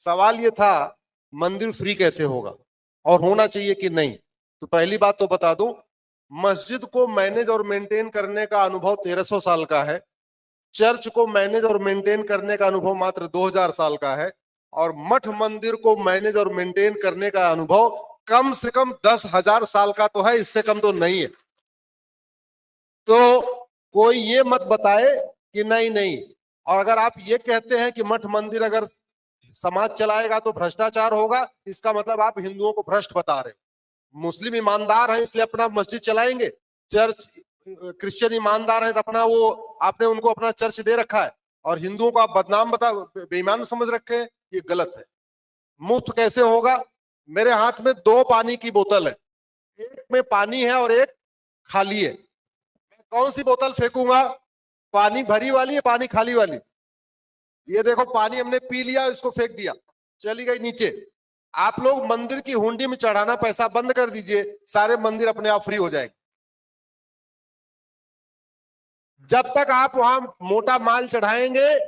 सवाल ये था मंदिर फ्री कैसे होगा और होना चाहिए कि नहीं। तो पहली बात तो बता दूं, मस्जिद को मैनेज और मेंटेन करने का अनुभव 1300 साल का है, चर्च को मैनेज और मेंटेन करने का अनुभव मात्र 2000 साल का है, और मठ मंदिर को मैनेज और मेंटेन करने का अनुभव कम से कम 10,000 साल का तो है, इससे कम तो नहीं है। तो कोई ये मत बताए कि नहीं नहीं। और अगर आप ये कहते हैं कि मठ मंदिर अगर समाज चलाएगा तो भ्रष्टाचार होगा, इसका मतलब आप हिंदुओं को भ्रष्ट बता रहे हो। मुस्लिम ईमानदार हैं इसलिए अपना मस्जिद चलाएंगे, चर्च क्रिश्चियन ईमानदार हैं तो अपना वो आपने उनको अपना चर्च दे रखा है, और हिंदुओं को आप बदनाम बेईमान समझ रखे हैं, ये गलत है। मुफ्त कैसे होगा? मेरे हाथ में 2 पानी की बोतल है, एक में पानी है और एक खाली है। मैं कौन सी बोतल फेंकूंगा? पानी भरी वाली है पानी खाली वाली? ये देखो पानी हमने पी लिया, इसको फेंक दिया, चली गई नीचे। आप लोग मंदिर की हुंडी में चढ़ाना पैसा बंद कर दीजिए, सारे मंदिर अपने आप फ्री हो जाएंगे। जब तक आप वहां मोटा माल चढ़ाएंगे,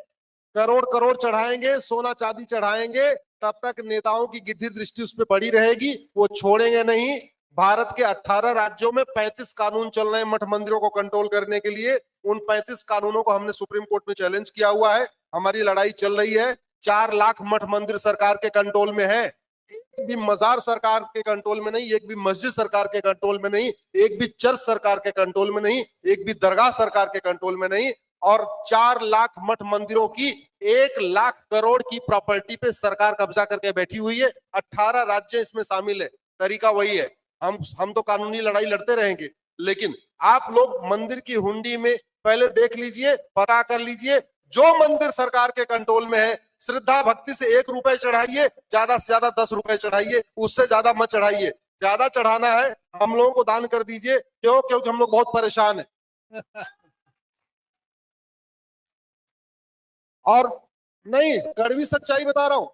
करोड़ करोड़ चढ़ाएंगे, सोना चांदी चढ़ाएंगे, तब तक नेताओं की गिद्धि दृष्टि उस पर पड़ी रहेगी, वो छोड़ेंगे नहीं। भारत के 18 राज्यों में 35 कानून चल रहे हैं मठ मंदिरों को कंट्रोल करने के लिए। उन 35 कानूनों को हमने सुप्रीम कोर्ट में चैलेंज किया हुआ है, हमारी लड़ाई चल रही है। 4 लाख मठ मंदिर सरकार के कंट्रोल में है, एक भी मजार सरकार के कंट्रोल में नहीं, एक भी मस्जिद सरकार के कंट्रोल में नहीं, एक भी चर्च सरकार के कंट्रोल में नहीं, एक भी दरगाह सरकार के कंट्रोल में नहीं। और 4 लाख मठ मंदिरों की 1 लाख करोड़ की प्रॉपर्टी पे सरकार कब्जा करके बैठी हुई है। 18 राज्य इसमें शामिल है। तरीका वही है, हम तो कानूनी लड़ाई लड़ते रहेंगे, लेकिन आप लोग मंदिर की हुंडी में पहले देख लीजिए, पता कर लीजिए, जो मंदिर सरकार के कंट्रोल में है, श्रद्धा भक्ति से 1 रुपए चढ़ाइए, ज्यादा से ज्यादा 10 रुपए चढ़ाइए, उससे ज्यादा मत चढ़ाइए। ज्यादा चढ़ाना है हम लोगों को दान कर दीजिए। क्यों? क्योंकि हम लोग बहुत परेशान है। और नहीं, कड़वी सच्चाई बता रहा हूं,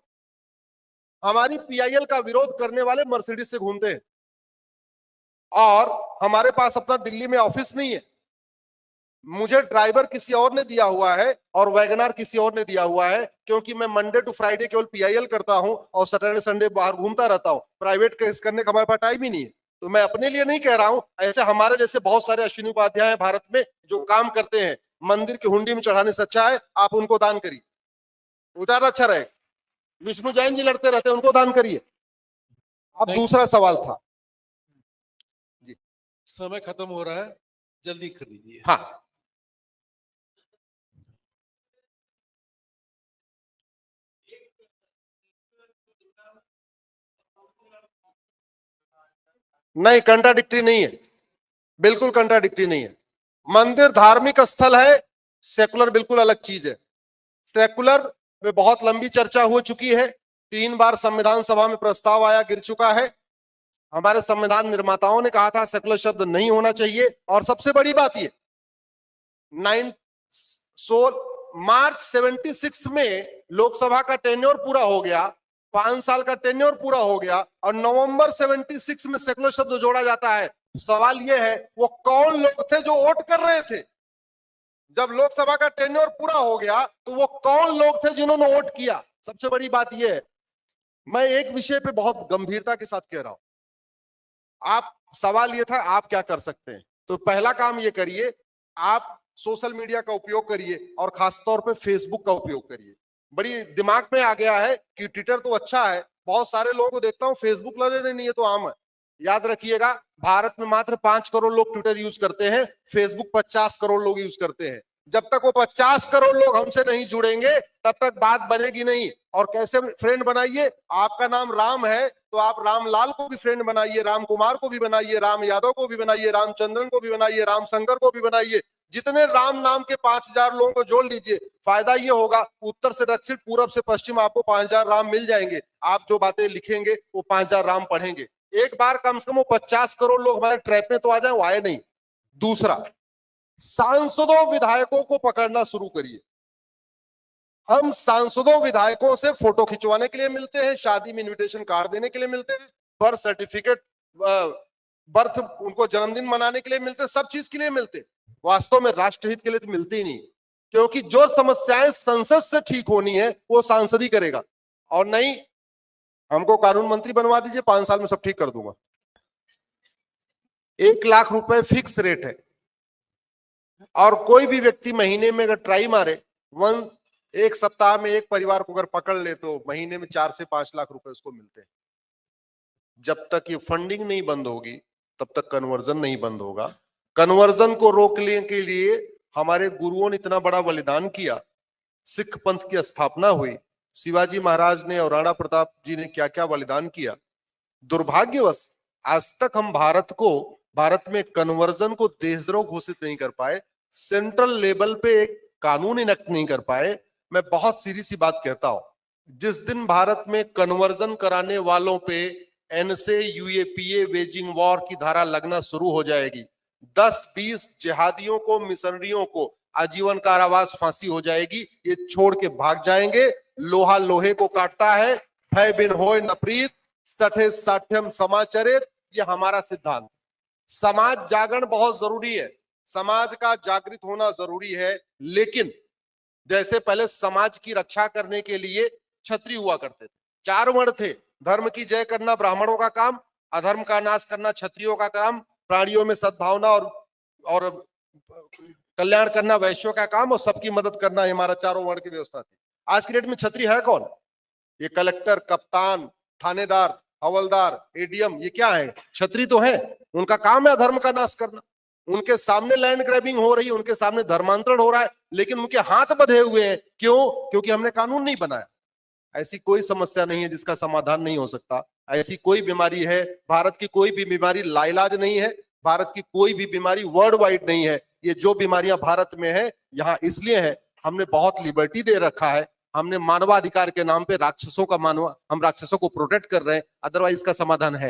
हमारी पीआईएल का विरोध करने वाले मर्सिडीज से घूमते हैं, और हमारे पास अपना दिल्ली में ऑफिस नहीं है। मुझे ड्राइवर किसी और ने दिया हुआ है और वैगनार किसी और ने दिया हुआ है, क्योंकि मैं मंडे टू फ्राइडे केवल पीआईएल करता हूं और सैटरडे संडे बाहर घूमता रहता हूं। प्राइवेट केस करने का हमारे पास टाइम ही नहीं है। तो मैं अपने लिए नहीं कह रहा हूं, ऐसे हमारे जैसे बहुत सारे अश्विनी उपाध्याय हैं भारत में जो काम करते हैं। मंदिर की हुंडी में चढ़ाने से अच्छा है आप उनको दान करिए, वो ज्यादा अच्छा रहे। विष्णु जैन जी लड़ते रहते हैं, उनको दान करिए। अब दूसरा सवाल था जी, समय खत्म हो रहा है, जल्दी कर दीजिए। हाँ, नहीं कंट्राडिक्टरी नहीं है, बिल्कुल कंट्राडिक्टरी नहीं है। मंदिर धार्मिक स्थल है, सेकुलर बिल्कुल अलग चीज है। सेकुलर में बहुत लंबी चर्चा हो चुकी है, 3 बार संविधान सभा में प्रस्ताव आया, गिर चुका है। हमारे संविधान निर्माताओं ने कहा था सेकुलर शब्द नहीं होना चाहिए। और सबसे बड़ी बात ये, मार्च 76 में लोकसभा का टेन्योर पूरा हो गया, 5 साल का टेन्योर पूरा हो गया, और नवंबर 76 में सेकुलर शब्द जोड़ा जाता है। सवाल यह है वो कौन लोग थे जो वोट कर रहे थे? जब लोकसभा का टेन्योर पूरा हो गया तो वो कौन लोग थे जिन्होंने वोट किया? सबसे बड़ी बात यह है। मैं एक विषय पे बहुत गंभीरता के साथ कह रहा हूं, आप सवाल ये था आप क्या कर सकते हैं। तो पहला काम ये करिए, आप सोशल मीडिया का उपयोग करिए और खासतौर पे फेसबुक का उपयोग करिए। बड़ी दिमाग में आ गया है कि ट्विटर तो अच्छा है, बहुत सारे लोगों को देखता हूं फेसबुक लगे नहीं है तो आम है। याद रखिएगा, भारत में मात्र 5 करोड़ लोग ट्विटर यूज करते हैं, फेसबुक 50 करोड़ लोग यूज करते हैं। जब तक वो 50 करोड़ लोग हमसे नहीं जुड़ेंगे तब तक बात बनेगी नहीं। और कैसे फ्रेंड बनाइए? आपका नाम राम है तो आप रामलाल को भी फ्रेंड बनाइए, राम कुमार को भी बनाइए, राम यादव को भी बनाइए, रामचंद्रन को भी बनाइए, राम शंकर को भी बनाइए। जितने राम नाम के 5000 लोगों को जोड़ लीजिए, फायदा ये होगा उत्तर से दक्षिण पूरब से पश्चिम आपको 5000 राम मिल जाएंगे। आप जो बातें लिखेंगे वो 5000 राम पढ़ेंगे। एक बार कम से कम वो 50 करोड़ लोग हमारे ट्रैप में तो आ जाए, वो आए नहीं। दूसरा, सांसदों विधायकों को पकड़ना शुरू करिए। हम सांसदों विधायकों से फोटो खिंचवाने के लिए मिलते हैं, शादी में इनविटेशन कार्ड देने के लिए मिलते हैं, बर्थ सर्टिफिकेट, बर्थ उनको जन्मदिन मनाने के लिए मिलते हैं, सब चीज के लिए मिलते हैं। वास्तव में राष्ट्रहित के लिए तो मिलते ही नहीं, क्योंकि जो समस्याएं संसद से ठीक होनी है वो सांसद ही करेगा। और नहीं हमको कानून मंत्री बनवा दीजिए, 5 साल में सब ठीक कर दूंगा। 1 लाख रुपए फिक्स रेट है और कोई भी व्यक्ति महीने में अगर ट्राई मारे, एक सप्ताह में एक परिवार को अगर पकड़ ले तो महीने में 4 से 5 लाख रुपए उसको मिलते हैं। जब तक ये फंडिंग नहीं बंद होगी तब तक कन्वर्जन नहीं बंद होगा। कन्वर्जन को रोकने के लिए हमारे गुरुओं ने इतना बड़ा बलिदान किया, सिख पंथ की स्थापना हुई, शिवाजी महाराज ने और राणा प्रताप जी ने क्या क्या बलिदान किया। दुर्भाग्यवश आज तक हम भारत में कन्वर्जन को देशद्रोह घोषित नहीं कर पाए, सेंट्रल लेवल पे एक कानून इनेक्ट नहीं कर पाए। मैं बहुत सीधी सी बात कहता हूं, जिस दिन भारत में कन्वर्जन कराने वालों पे एनसे यूएपीए वेजिंग वॉर की धारा लगना शुरू हो जाएगी, 10-20 जिहादियों को, मिशनरियों को आजीवन कारावास, फांसी हो जाएगी, ये छोड़ के भाग जाएंगे। लोहा लोहे को काटता है, भय बिन होय न प्रीत, सठे साठ्यम समाचरित, ये हमारा सिद्धांत। समाज जागरण बहुत जरूरी है, समाज का जागृत होना जरूरी है, लेकिन जैसे पहले समाज की रक्षा करने के लिए क्षत्रिय हुआ करते थे, 4 वर्ण थे, धर्म की जय करना ब्राह्मणों का काम, अधर्म का नाश करना क्षत्रियों का काम, प्राणियों में सद्भावना और कल्याण करना वैश्यों का काम, और सबकी मदद करना हमारा 4 वर्ण की व्यवस्था थी। आज की डेट में क्षत्रिय है कौन? ये कलेक्टर, कप्तान, थानेदार, हवलदार, एडीएम, ये क्या है? क्षत्रिय तो है। उनका काम है अधर्म का नाश करना। उनके सामने लैंड ग्रैबिंग हो रही है, उनके सामने धर्मांतरण हो रहा है, लेकिन उनके हाथ बंधे हुए हैं। क्यों? क्योंकि हमने कानून नहीं बनाया। ऐसी कोई समस्या नहीं है जिसका समाधान नहीं हो सकता। ऐसी कोई बीमारी है, भारत की कोई भी बीमारी लाइलाज नहीं है, भारत की कोई भी बीमारी वर्ल्ड वाइड नहीं है। ये जो बीमारियां भारत में है, यहाँ इसलिए है हमने बहुत लिबर्टी दे रखा है, हमने मानवाधिकार के नाम पे हम राक्षसों को प्रोटेक्ट कर रहे हैं, अदरवाइज इसका समाधान है।